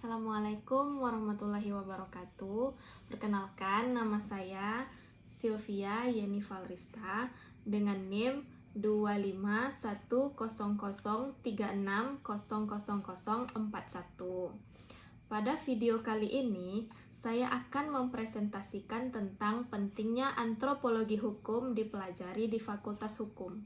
Assalamualaikum warahmatullahi wabarakatuh. Perkenalkan, nama saya Sylvia Yeni Valrista dengan NIM 25103600041. Pada video kali ini, saya akan mempresentasikan tentang pentingnya antropologi hukum dipelajari di Fakultas Hukum.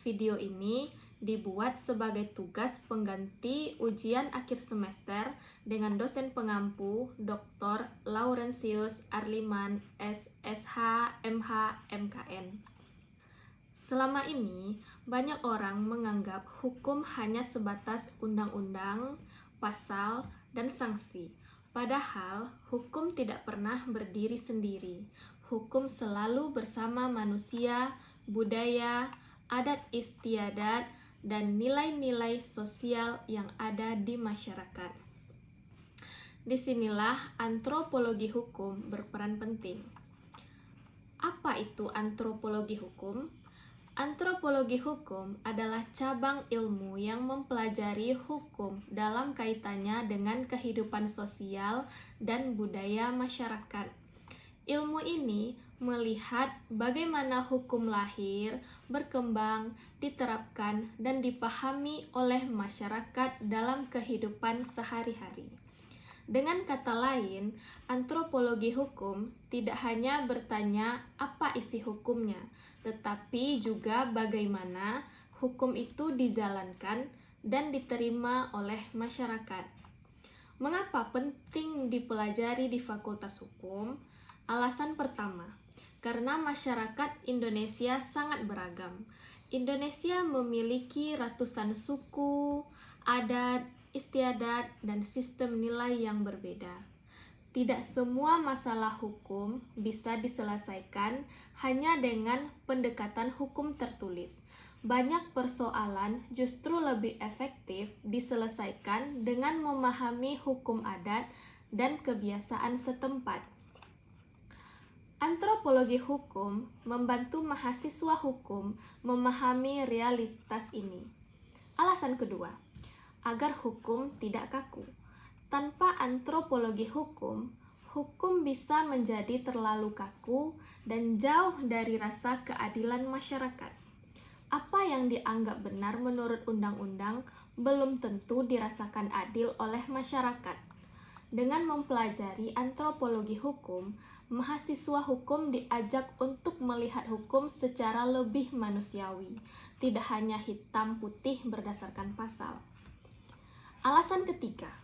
Video ini dibuat sebagai tugas pengganti ujian akhir semester dengan dosen pengampu Dr. Laurentius Arliman, SSH, MH, MKN. Selama ini, banyak orang menganggap hukum hanya sebatas undang-undang, pasal, dan sanksi. Padahal, hukum tidak pernah berdiri sendiri. Hukum selalu bersama manusia, budaya, adat istiadat, dan nilai-nilai sosial yang ada di masyarakat. Disinilah antropologi hukum berperan penting. Apa itu antropologi hukum? Antropologi hukum adalah cabang ilmu yang mempelajari hukum dalam kaitannya dengan kehidupan sosial dan budaya masyarakat. Ilmu ini melihat bagaimana hukum lahir, berkembang, diterapkan, dan dipahami oleh masyarakat dalam kehidupan sehari-hari. Dengan kata lain, antropologi hukum tidak hanya bertanya apa isi hukumnya, tetapi juga bagaimana hukum itu dijalankan dan diterima oleh masyarakat. Mengapa penting dipelajari di Fakultas Hukum? Alasan pertama, karena masyarakat Indonesia sangat beragam. Indonesia memiliki ratusan suku, adat, istiadat, dan sistem nilai yang berbeda. Tidak semua masalah hukum bisa diselesaikan hanya dengan pendekatan hukum tertulis. Banyak persoalan justru lebih efektif diselesaikan dengan memahami hukum adat dan kebiasaan setempat. Antropologi hukum membantu mahasiswa hukum memahami realitas ini. Alasan kedua, agar hukum tidak kaku. Tanpa antropologi hukum, hukum bisa menjadi terlalu kaku dan jauh dari rasa keadilan masyarakat. Apa yang dianggap benar menurut undang-undang belum tentu dirasakan adil oleh masyarakat. Dengan mempelajari antropologi hukum, mahasiswa hukum diajak untuk melihat hukum secara lebih manusiawi, tidak hanya hitam putih berdasarkan pasal. Alasan ketiga,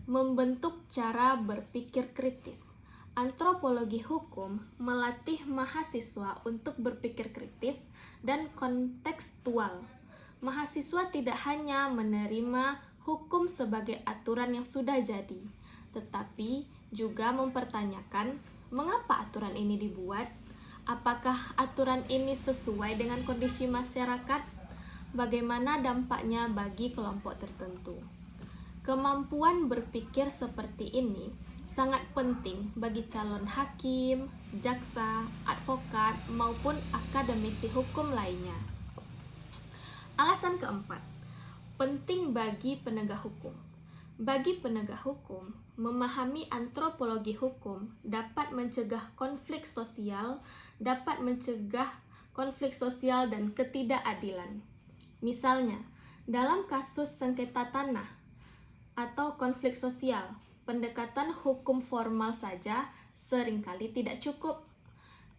membentuk cara berpikir kritis. Antropologi hukum melatih mahasiswa untuk berpikir kritis dan kontekstual. Mahasiswa tidak hanya menerima hukum sebagai aturan yang sudah jadi, tetapi juga mempertanyakan mengapa aturan ini dibuat, apakah aturan ini sesuai dengan kondisi masyarakat, bagaimana dampaknya bagi kelompok tertentu. Kemampuan berpikir seperti ini sangat penting bagi calon hakim, jaksa, advokat, maupun akademisi hukum lainnya. Alasan keempat, penting bagi penegak hukum. Bagi penegak hukum, memahami antropologi hukum dapat mencegah konflik sosial dan ketidakadilan. Misalnya, dalam kasus sengketa tanah atau konflik sosial, pendekatan hukum formal saja seringkali tidak cukup.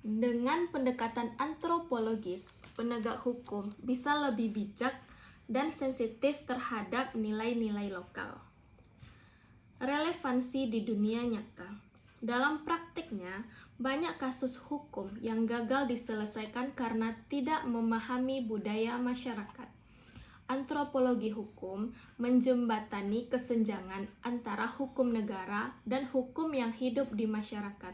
Dengan pendekatan antropologis, penegak hukum bisa lebih bijak dan sensitif terhadap nilai-nilai lokal. Relevansi di dunia nyata. Dalam praktiknya, banyak kasus hukum yang gagal diselesaikan karena tidak memahami budaya masyarakat. Antropologi hukum menjembatani kesenjangan antara hukum negara dan hukum yang hidup di masyarakat.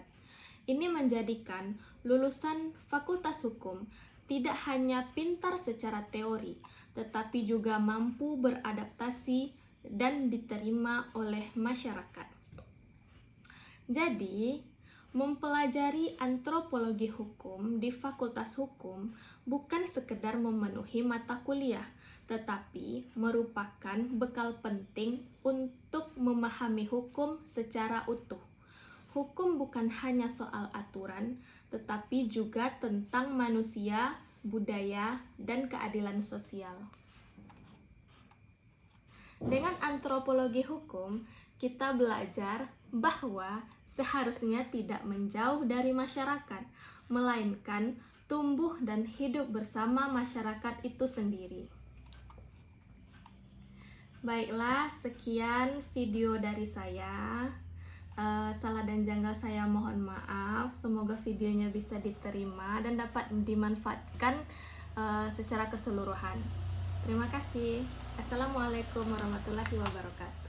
Ini menjadikan lulusan Fakultas Hukum tidak hanya pintar secara teori, tetapi juga mampu beradaptasi dan diterima oleh masyarakat. Jadi, Mempelajari antropologi hukum di Fakultas Hukum bukan sekedar memenuhi mata kuliah, tetapi merupakan bekal penting untuk memahami hukum secara utuh. Hukum bukan hanya soal aturan, tetapi juga tentang manusia, budaya, dan keadilan sosial. Dengan antropologi hukum, kita belajar bahwa seharusnya tidak menjauh dari masyarakat, melainkan tumbuh dan hidup bersama masyarakat itu sendiri. Baiklah, sekian video dari saya. Salah dan janggal saya mohon maaf. Semoga videonya bisa diterima dan dapat dimanfaatkan secara keseluruhan. Terima kasih. Assalamualaikum warahmatullahi wabarakatuh.